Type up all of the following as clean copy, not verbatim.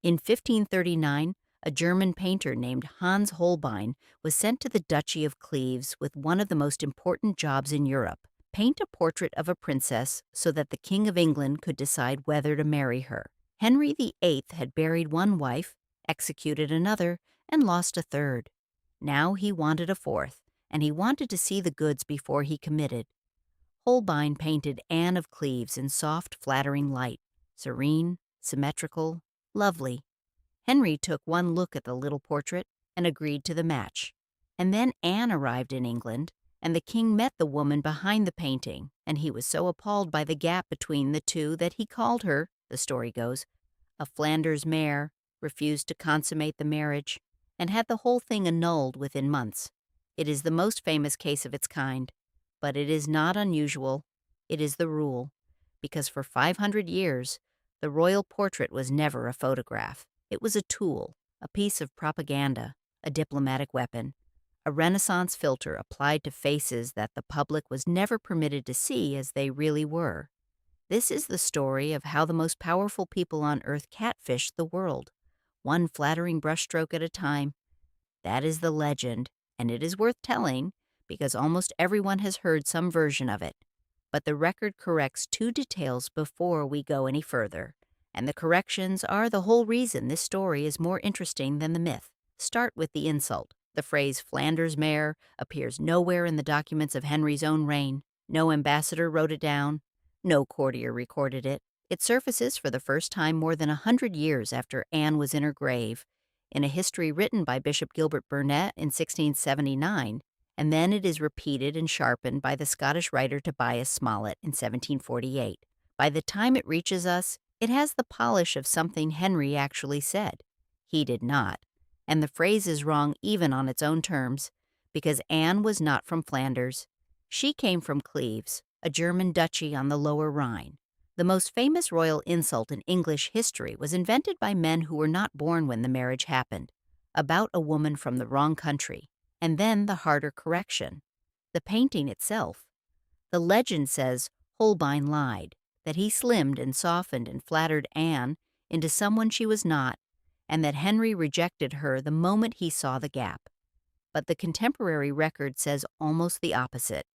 In 1539, a German painter named Hans Holbein was sent to the Duchy of Cleves with one of the most important jobs in Europe: paint a portrait of a princess so that the King of England could decide whether to marry her. Henry VIII had buried one wife, executed another, and lost a third. Now he wanted a fourth, and he wanted to see the goods before he committed. Holbein painted Anne of Cleves in soft, flattering light, serene, symmetrical, lovely. Henry took one look at the little portrait and agreed to the match. And then Anne arrived in England, and the king met the woman behind the painting, and he was so appalled by the gap between the two that he called her, the story goes, a Flanders Mare, refused to consummate the marriage, and had the whole thing annulled within months. It is the most famous case of its kind, but it is not unusual. It is the rule, because for 500 years, the royal portrait was never a photograph. It was a tool, a piece of propaganda, a diplomatic weapon, a Renaissance filter applied to faces that the public was never permitted to see as they really were. This is the story of how the most powerful people on earth catfished the world, one flattering brushstroke at a time. That is the legend, and it is worth telling because almost everyone has heard some version of it. But the record corrects two details before we go any further, and the corrections are the whole reason this story is more interesting than the myth. Start with the insult. The phrase Flanders Mare appears nowhere in the documents of Henry's own reign. No ambassador wrote it down. No courtier recorded it. It surfaces for the first time more than 100 years after Anne was in her grave, in a history written by Bishop Gilbert Burnet in 1679, and then it is repeated and sharpened by the Scottish writer Tobias Smollett in 1748. By the time it reaches us, it has the polish of something Henry actually said. He did not, and the phrase is wrong even on its own terms, because Anne was not from Flanders. She came from Cleves, a German duchy on the Lower Rhine. The most famous royal insult in English history was invented by men who were not born when the marriage happened, about a woman from the wrong country, and then the harder correction, the painting itself. The legend says Holbein lied, that he slimmed and softened and flattered Anne into someone she was not, and that Henry rejected her the moment he saw the gap. But the contemporary record says almost the opposite.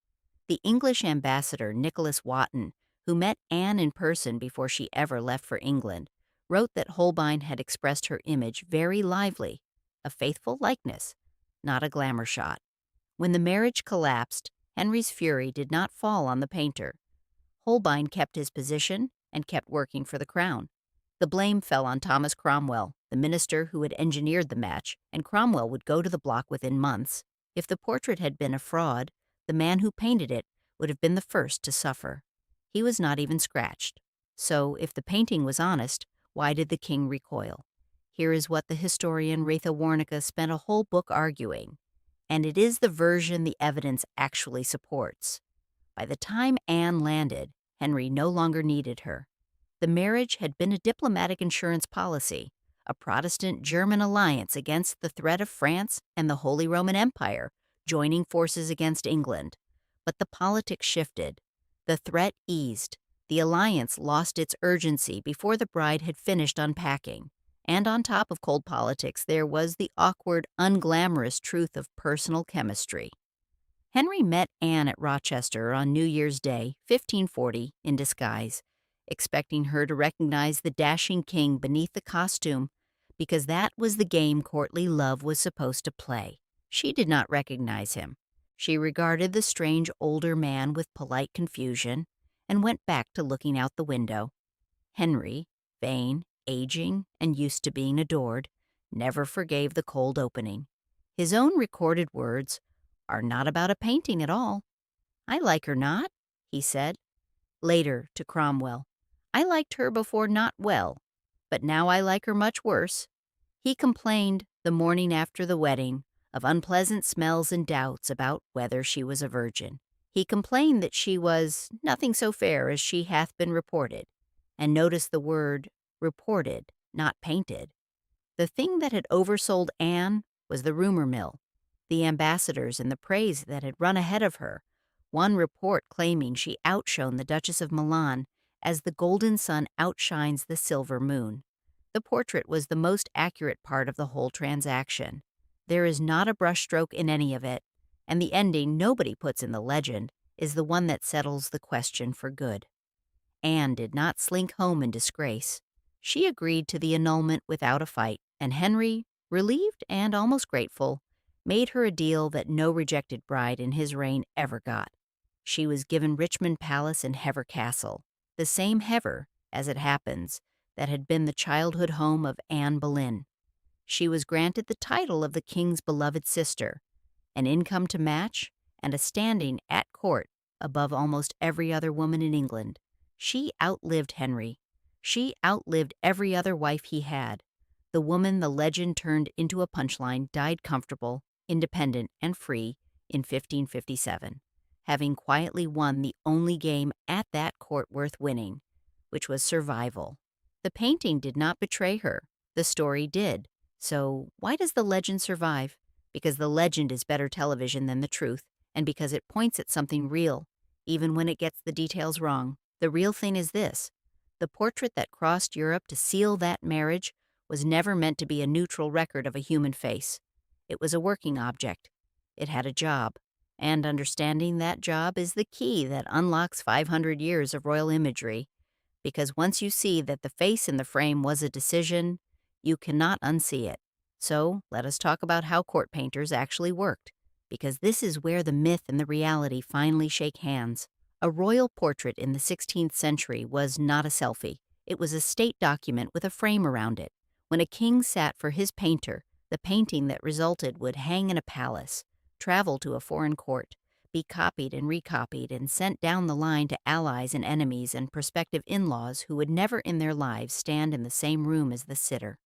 The English ambassador Nicholas Wotton, who met Anne in person before she ever left for England, wrote that Holbein had expressed her image very lively, a faithful likeness, not a glamour shot. When the marriage collapsed, Henry's fury did not fall on the painter. Holbein kept his position and kept working for the crown. The blame fell on Thomas Cromwell, the minister who had engineered the match, and Cromwell would go to the block within months. If the portrait had been a fraud, the man who painted it would have been the first to suffer. He was not even scratched. So, if the painting was honest, why did the king recoil? Here is what the historian Retha Warnica spent a whole book arguing, and it is the version the evidence actually supports. By the time Anne landed, Henry no longer needed her. The marriage had been a diplomatic insurance policy, a Protestant-German alliance against the threat of France and the Holy Roman Empire joining forces against England. But the politics shifted. The threat eased. The alliance lost its urgency before the bride had finished unpacking. And on top of cold politics, there was the awkward, unglamorous truth of personal chemistry. Henry met Anne at Rochester on New Year's Day, 1540, in disguise, expecting her to recognize the dashing king beneath the costume, because that was the game courtly love was supposed to play. She did not recognize him. She regarded the strange older man with polite confusion and went back to looking out the window. Henry, vain, aging, and used to being adored, never forgave the cold opening. His own recorded words are not about a painting at all. "I like her not," he said. Later, to Cromwell, "I liked her before not well, but now I like her much worse." He complained, the morning after the wedding, of unpleasant smells and doubts about whether she was a virgin. He complained that she was nothing so fair as she hath been reported, and notice the word reported, not painted. The thing that had oversold Anne was the rumor mill, the ambassadors and the praise that had run ahead of her, one report claiming she outshone the Duchess of Milan as the golden sun outshines the silver moon. The portrait was the most accurate part of the whole transaction. There is not a brushstroke in any of it, and the ending nobody puts in the legend is the one that settles the question for good. Anne did not slink home in disgrace. She agreed to the annulment without a fight, and Henry, relieved and almost grateful, made her a deal that no rejected bride in his reign ever got. She was given Richmond Palace and Hever Castle, the same Hever, as it happens, that had been the childhood home of Anne Boleyn. She was granted the title of the king's beloved sister, an income to match, and a standing at court above almost every other woman in England. She outlived Henry. She outlived every other wife he had. The woman the legend turned into a punchline died comfortable, independent, and free in 1557, having quietly won the only game at that court worth winning, which was survival. The painting did not betray her. The story did. So why does the legend survive? Because the legend is better television than the truth, and because it points at something real, even when it gets the details wrong. The real thing is this: the portrait that crossed Europe to seal that marriage was never meant to be a neutral record of a human face. It was a working object. It had a job, and understanding that job is the key that unlocks 500 years of royal imagery, because once you see that the face in the frame was a decision, you cannot unsee it. So let us talk about how court painters actually worked, because this is where the myth and the reality finally shake hands. A royal portrait in the 16th century was not a selfie. It was a state document with a frame around it. When a king sat for his painter, the painting that resulted would hang in a palace, travel to a foreign court, be copied and recopied and sent down the line to allies and enemies and prospective in-laws who would never in their lives stand in the same room as the sitter.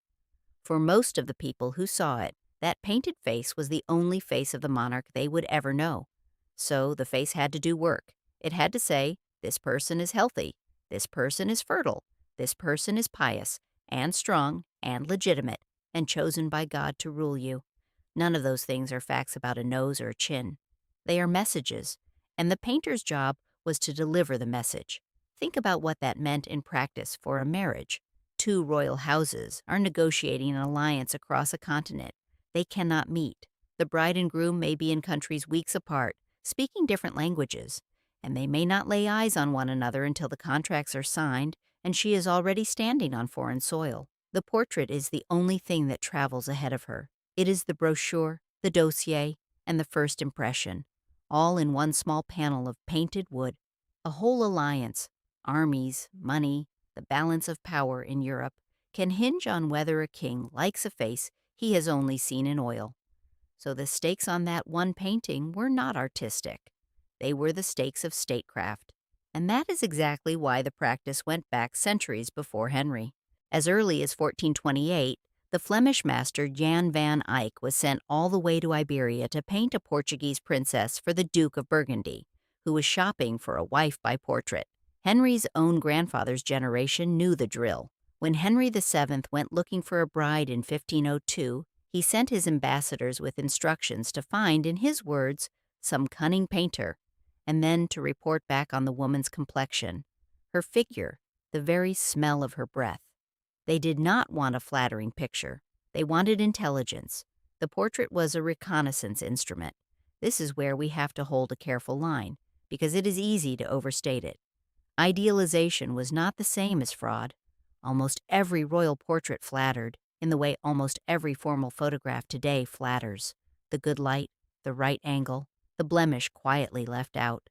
For most of the people who saw it, that painted face was the only face of the monarch they would ever know. So the face had to do work. It had to say, this person is healthy, this person is fertile, this person is pious and strong and legitimate and chosen by God to rule you. None of those things are facts about a nose or a chin. They are messages, and the painter's job was to deliver the message. Think about what that meant in practice for a marriage. Two royal houses are negotiating an alliance across a continent. They cannot meet. The bride and groom may be in countries weeks apart, speaking different languages, and they may not lay eyes on one another until the contracts are signed and she is already standing on foreign soil. The portrait is the only thing that travels ahead of her. It is the brochure, the dossier, and the first impression, all in one small panel of painted wood. A whole alliance, armies, money, the balance of power in Europe, can hinge on whether a king likes a face he has only seen in oil. So the stakes on that one painting were not artistic. They were the stakes of statecraft. And that is exactly why the practice went back centuries before Henry. As early as 1428, the Flemish master Jan van Eyck was sent all the way to Iberia to paint a Portuguese princess for the Duke of Burgundy, who was shopping for a wife by portrait. Henry's own grandfather's generation knew the drill. When Henry VII went looking for a bride in 1502, he sent his ambassadors with instructions to find, in his words, some cunning painter, and then to report back on the woman's complexion, her figure, the very smell of her breath. They did not want a flattering picture. They wanted intelligence. The portrait was a reconnaissance instrument. This is where we have to hold a careful line, because it is easy to overstate it. Idealization was not the same as fraud. Almost every royal portrait flattered, in the way almost every formal photograph today flatters. The good light, the right angle, the blemish quietly left out.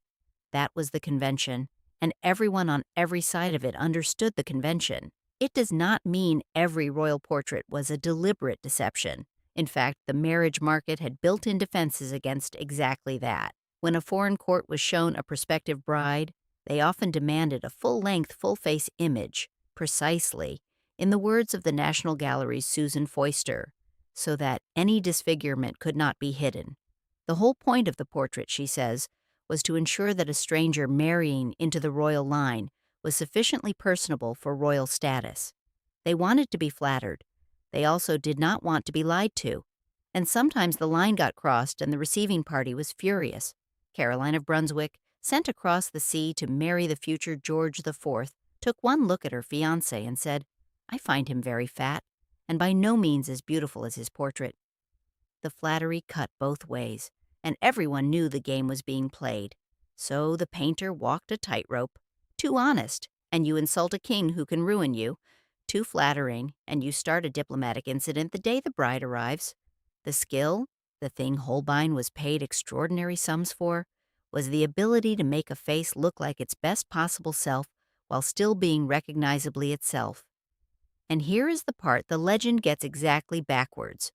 That was the convention, and everyone on every side of it understood the convention. It does not mean every royal portrait was a deliberate deception. In fact, the marriage market had built-in defenses against exactly that. When a foreign court was shown a prospective bride, they often demanded a full-length, full-face image, precisely, in the words of the National Gallery's Susan Foister, so that any disfigurement could not be hidden. The whole point of the portrait, she says, was to ensure that a stranger marrying into the royal line was sufficiently personable for royal status. They wanted to be flattered. They also did not want to be lied to. And sometimes the line got crossed and the receiving party was furious. Caroline of Brunswick, sent across the sea to marry the future George IV, took one look at her fiancé and said, I find him very fat, and by no means as beautiful as his portrait. The flattery cut both ways, and everyone knew the game was being played. So the painter walked a tightrope. Too honest, and you insult a king who can ruin you. Too flattering, and you start a diplomatic incident the day the bride arrives. The skill, the thing Holbein was paid extraordinary sums for, was the ability to make a face look like its best possible self while still being recognizably itself. And here is the part the legend gets exactly backwards.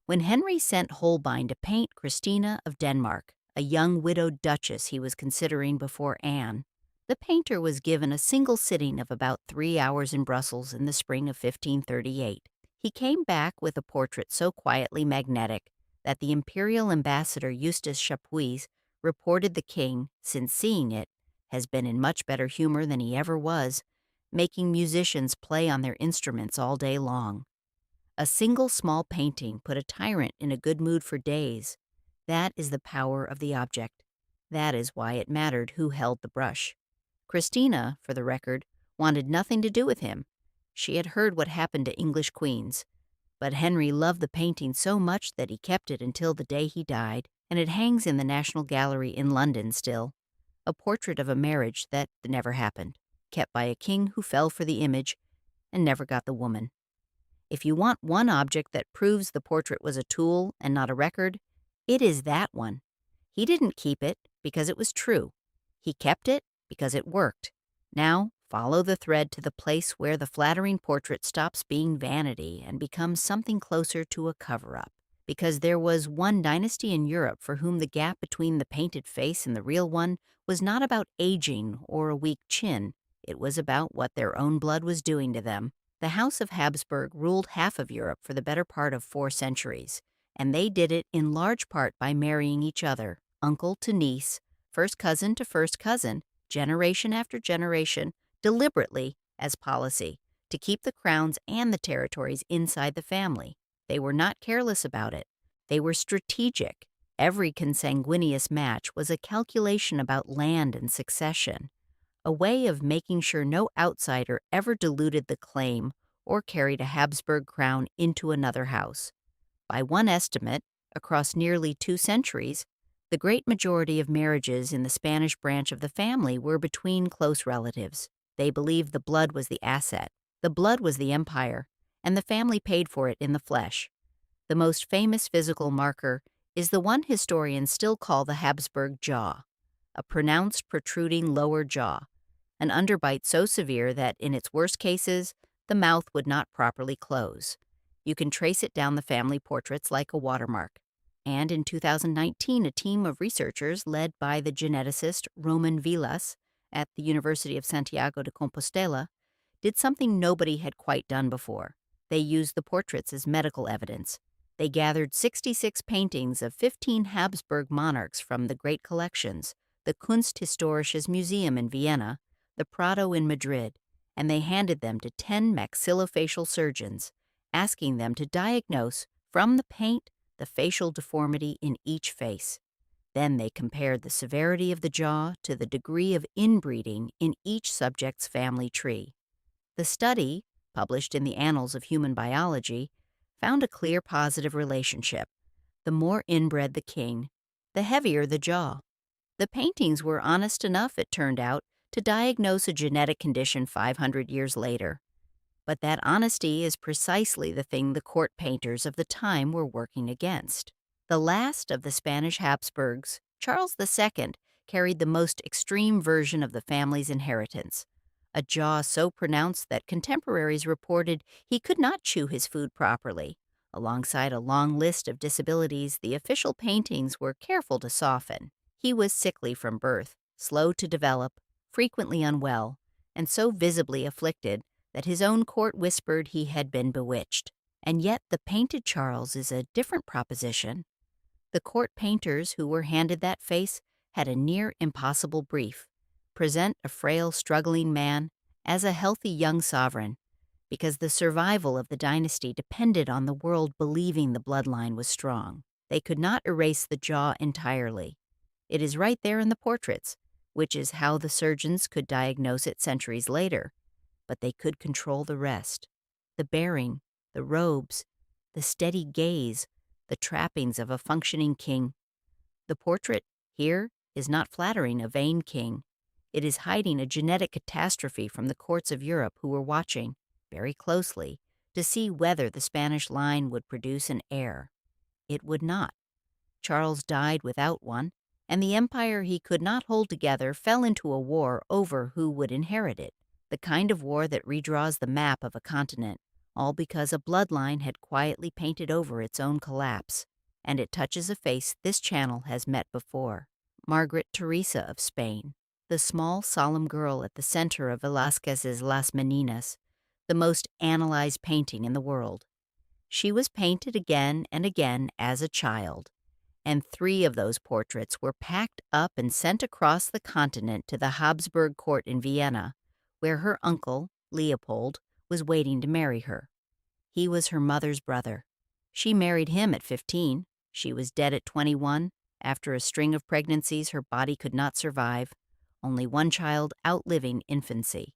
When Henry sent Holbein to paint Christina of Denmark, a young widowed duchess he was considering before Anne, the painter was given a single sitting of about 3 hours in Brussels in the spring of 1538. He came back with a portrait so quietly magnetic that the imperial ambassador Eustace Chapuis reported the king, since seeing it, has been in much better humor than he ever was, making musicians play on their instruments all day long. A single small painting put a tyrant in a good mood for days. That is the power of the object. That is why it mattered who held the brush. Christina, for the record, wanted nothing to do with him. She had heard what happened to English queens. But Henry loved the painting so much that he kept it until the day he died, and it hangs in the National Gallery in London still. A portrait of a marriage that never happened, kept by a king who fell for the image and never got the woman. If you want one object that proves the portrait was a tool and not a record, it is that one. He didn't keep it because it was true. He kept it because it worked. Now, follow the thread to the place where the flattering portrait stops being vanity and becomes something closer to a cover-up. Because there was one dynasty in Europe for whom the gap between the painted face and the real one was not about aging or a weak chin. It was about what their own blood was doing to them. The House of Habsburg ruled half of Europe for the better part of 4 centuries, and they did it in large part by marrying each other, uncle to niece, first cousin to first cousin, generation after generation, deliberately as policy, to keep the crowns and the territories inside the family. They were not careless about it. They were strategic. Every consanguineous match was a calculation about land and succession, a way of making sure no outsider ever diluted the claim or carried a Habsburg crown into another house. By one estimate, across nearly 2 centuries, the great majority of marriages in the Spanish branch of the family were between close relatives. They believed the blood was the asset, the blood was the empire, and the family paid for it in the flesh. The most famous physical marker is the one historians still call the Habsburg jaw, a pronounced protruding lower jaw, an underbite so severe that, in its worst cases, the mouth would not properly close. You can trace it down the family portraits like a watermark. And in 2019, a team of researchers led by the geneticist Roman Vilas at the University of Santiago de Compostela did something nobody had quite done before. They used the portraits as medical evidence. They gathered 66 paintings of 15 Habsburg monarchs from the great collections, the Kunsthistorisches Museum in Vienna, the Prado in Madrid, and they handed them to 10 maxillofacial surgeons, asking them to diagnose, from the paint, the facial deformity in each face. Then they compared the severity of the jaw to the degree of inbreeding in each subject's family tree. The study, published in the Annals of Human Biology, found a clear positive relationship. The more inbred the king, the heavier the jaw. The paintings were honest enough, it turned out, to diagnose a genetic condition 500 years later. But that honesty is precisely the thing the court painters of the time were working against. The last of the Spanish Habsburgs, Charles II, carried the most extreme version of the family's inheritance, a jaw so pronounced that contemporaries reported he could not chew his food properly. Alongside a long list of disabilities, the official paintings were careful to soften. He was sickly from birth, slow to develop, frequently unwell, and so visibly afflicted that his own court whispered he had been bewitched. And yet the painted Charles is a different proposition. The court painters who were handed that face had a near impossible brief: present a frail, struggling man as a healthy young sovereign, because the survival of the dynasty depended on the world believing the bloodline was strong. They could not erase the jaw entirely. It is right there in the portraits, which is how the surgeons could diagnose it centuries later, but they could control the rest. the bearing, the robes, the steady gaze, the trappings of a functioning king. The portrait here is not flattering a vain king. It is hiding a genetic catastrophe from the courts of Europe who were watching, very closely, to see whether the Spanish line would produce an heir. It would not. Charles died without one, and the empire he could not hold together fell into a war over who would inherit it, the kind of war that redraws the map of a continent, all because a bloodline had quietly painted over its own collapse, and it touches a face this channel has met before. Margaret Teresa of Spain, the small, solemn girl at the center of Velázquez's Las Meninas, the most analyzed painting in the world. She was painted again and again as a child, and 3 of those portraits were packed up and sent across the continent to the Habsburg court in Vienna, where her uncle, Leopold, was waiting to marry her. He was her mother's brother. She married him at 15. She was dead at 21. After a string of pregnancies her body could not survive, only one child outliving infancy.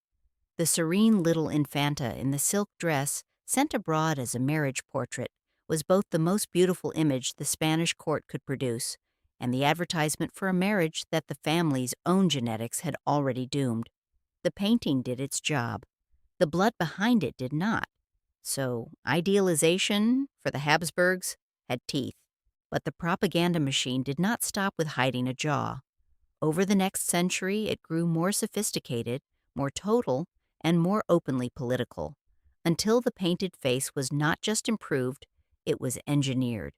The serene little infanta in the silk dress, sent abroad as a marriage portrait, was both the most beautiful image the Spanish court could produce and the advertisement for a marriage that the family's own genetics had already doomed. The painting did its job. The blood behind it did not. So idealization, for the Habsburgs, had teeth. But the propaganda machine did not stop with hiding a jaw. Over the next century, it grew more sophisticated, more total, and more openly political, until the painted face was not just improved, it was engineered.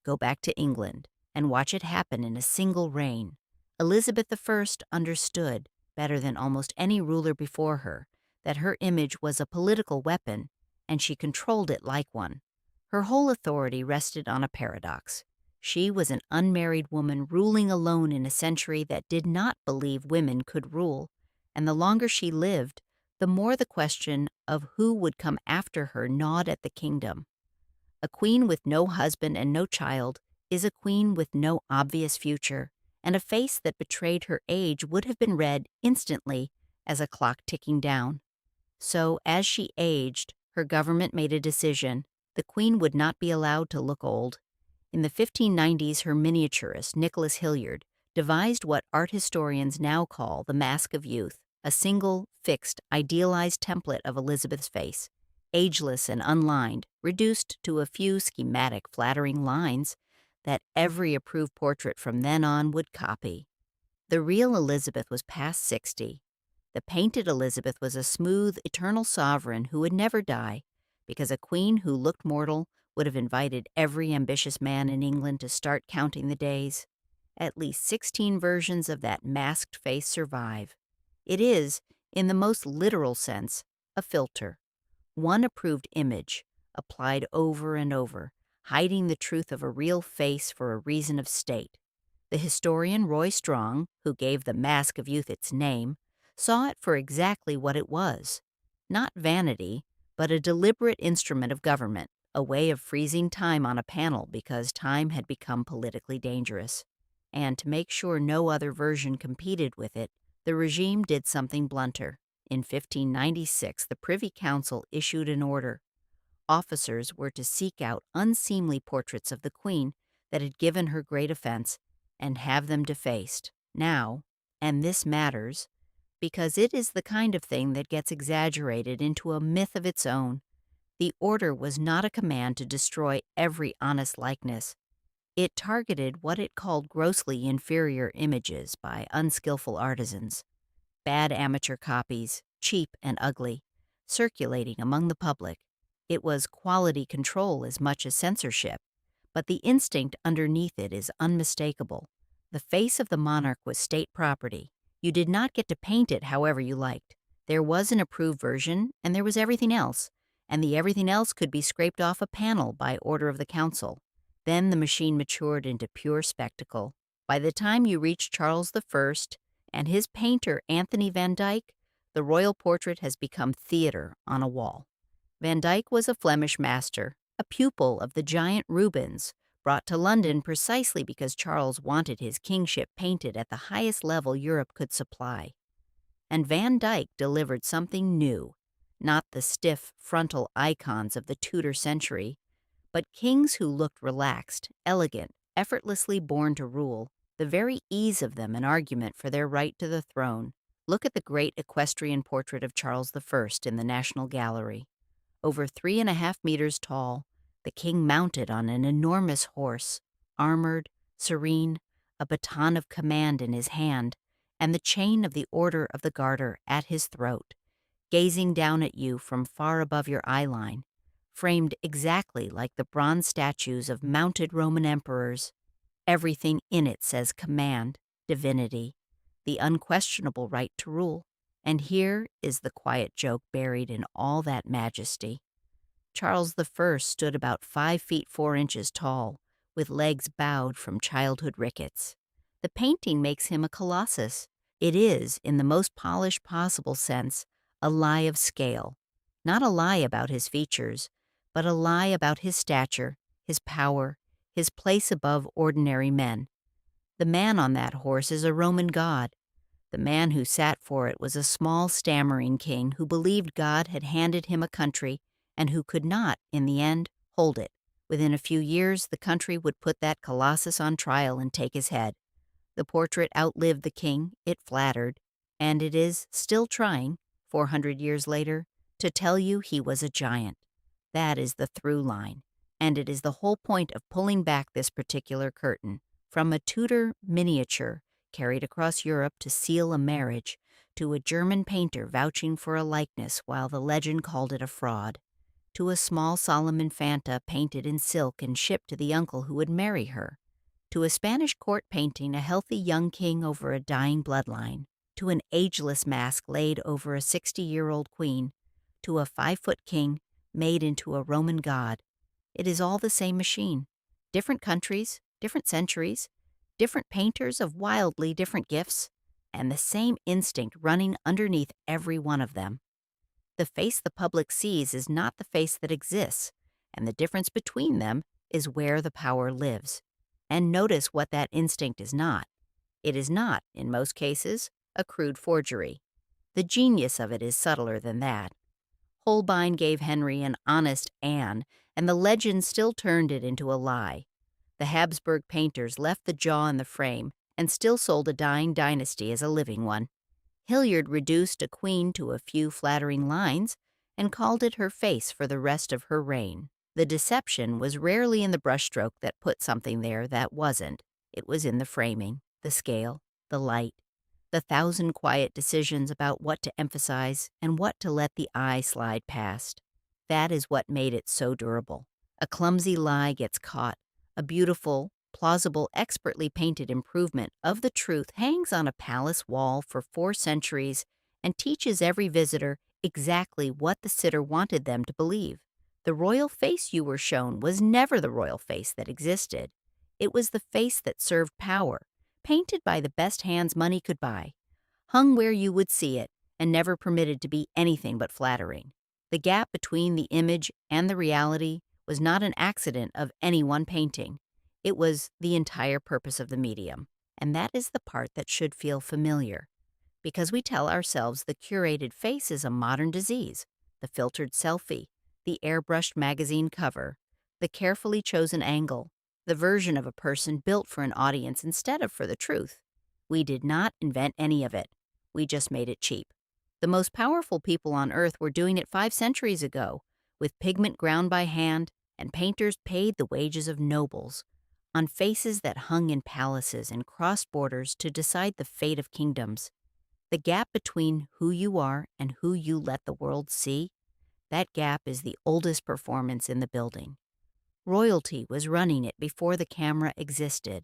Go back to England and watch it happen in a single reign. Elizabeth I understood, better than almost any ruler before her, that her image was a political weapon, and she controlled it like one. Her whole authority rested on a paradox. She was an unmarried woman ruling alone in a century that did not believe women could rule, and the longer she lived, the more the question of who would come after her gnawed at the kingdom. A queen with no husband and no child is a queen with no obvious future, and a face that betrayed her age would have been read instantly as a clock ticking down. So, as she aged, her government made a decision. The queen would not be allowed to look old. In the 1590s, her miniaturist, Nicholas Hilliard, devised what art historians now call the Mask of Youth, a single, fixed, idealized template of Elizabeth's face, ageless and unlined, reduced to a few schematic, flattering lines that every approved portrait from then on would copy. The real Elizabeth was past 60. The painted Elizabeth was a smooth, eternal sovereign who would never die, because a queen who looked mortal would have invited every ambitious man in England to start counting the days. At least 16 versions of that masked face survive. It is, in the most literal sense, a filter. One approved image, applied over and over, hiding the truth of a real face for a reason of state. The historian Roy Strong, who gave the Mask of Youth its name, saw it for exactly what it was. Not vanity, but a deliberate instrument of government, a way of freezing time on a panel because time had become politically dangerous. And to make sure no other version competed with it, the regime did something blunter. In 1596, the Privy Council issued an order. Officers were to seek out unseemly portraits of the Queen that had given her great offense and have them defaced. Now, and this matters, because it is the kind of thing that gets exaggerated into a myth of its own. The order was not a command to destroy every honest likeness. It targeted what it called grossly inferior images by unskillful artisans, bad amateur copies, cheap and ugly, circulating among the public. It was quality control as much as censorship, but the instinct underneath it is unmistakable. The face of the monarch was state property. You did not get to paint it however you liked. There was an approved version, and there was everything else, and the everything else could be scraped off a panel by order of the council. Then the machine matured into pure spectacle. By the time you reached Charles I and his painter Anthony van Dyck, the royal portrait has become theater on a wall. Van Dyck was a Flemish master, a pupil of the giant Rubens, brought to London precisely because Charles wanted his kingship painted at the highest level Europe could supply. And Van Dyck delivered something new, not the stiff frontal icons of the Tudor century, but kings who looked relaxed, elegant, effortlessly born to rule, the very ease of them an argument for their right to the throne. Look at the great equestrian portrait of Charles I in the National Gallery. Over 3.5 meters tall, the king mounted on an enormous horse, armored, serene, a baton of command in his hand, and the chain of the Order of the Garter at his throat, gazing down at you from far above your eye line, framed exactly like the bronze statues of mounted Roman emperors. Everything in it says command, divinity, the unquestionable right to rule. And here is the quiet joke buried in all that majesty. Charles I stood about 5 feet 4 inches tall, with legs bowed from childhood rickets. The painting makes him a colossus. It is, in the most polished possible sense, a lie of scale. Not a lie about his features, but a lie about his stature, his power, his place above ordinary men. The man on that horse is a Roman god. The man who sat for it was a small, stammering king who believed God had handed him a country and who could not, in the end, hold it. Within a few years, the country would put that colossus on trial and take his head. The portrait outlived the king, it flattered, and it is still trying, 400 years later, to tell you he was a giant. That is the through line, and it is the whole point of pulling back this particular curtain, from a Tudor miniature carried across Europe to seal a marriage, to a German painter vouching for a likeness while the legend called it a fraud, to a small solemn infanta painted in silk and shipped to the uncle who would marry her, to a Spanish court painting a healthy young king over a dying bloodline, to an ageless mask laid over a 60-year-old queen, to a 5-foot king made into a Roman god. It is all the same machine. Different countries, different centuries, different painters of wildly different gifts, and the same instinct running underneath every one of them. The face the public sees is not the face that exists, and the difference between them is where the power lives. And notice what that instinct is not. It is not, in most cases, a crude forgery. The genius of it is subtler than that. Holbein gave Henry an honest Anne, and the legend still turned it into a lie. The Habsburg painters left the jaw in the frame and still sold a dying dynasty as a living one. Hilliard reduced a queen to a few flattering lines and called it her face for the rest of her reign. The deception was rarely in the brushstroke that put something there that wasn't. It was in the framing, the scale, the light, the 1,000 quiet decisions about what to emphasize and what to let the eye slide past. That is what made it so durable. A clumsy lie gets caught. A beautiful, plausible, expertly painted improvement of the truth hangs on a palace wall for 4 centuries and teaches every visitor exactly what the sitter wanted them to believe. The royal face you were shown was never the royal face that existed. It was the face that served power, painted by the best hands money could buy, hung where you would see it, and never permitted to be anything but flattering. The gap between the image and the reality was not an accident of any one painting. It was the entire purpose of the medium, and that is the part that should feel familiar, because we tell ourselves the curated face is a modern disease, the filtered selfie, the airbrushed magazine cover, the carefully chosen angle, the version of a person built for an audience instead of for the truth. We did not invent any of it. We just made it cheap. The most powerful people on earth were doing it 5 centuries ago, with pigment ground by hand, and painters paid the wages of nobles, on faces that hung in palaces and crossed borders to decide the fate of kingdoms. The gap between who you are and who you let the world see, that gap is the oldest performance in the building. Royalty was running it before the camera existed.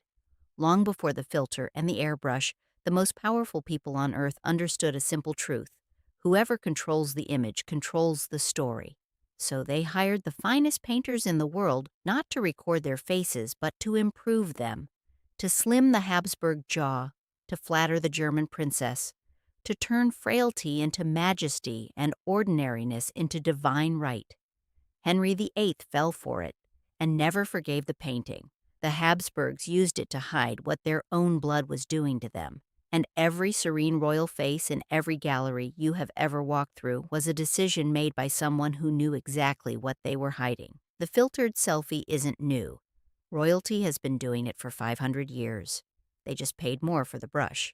Long before the filter and the airbrush, the most powerful people on earth understood a simple truth. Whoever controls the image controls the story. So they hired the finest painters in the world not to record their faces, but to improve them, to slim the Habsburg jaw, to flatter the German princess, to turn frailty into majesty and ordinariness into divine right. Henry VIII fell for it and never forgave the painting. The Habsburgs used it to hide what their own blood was doing to them. And every serene royal face in every gallery you have ever walked through was a decision made by someone who knew exactly what they were hiding. The filtered selfie isn't new. Royalty has been doing it for 500 years. They just paid more for the brush.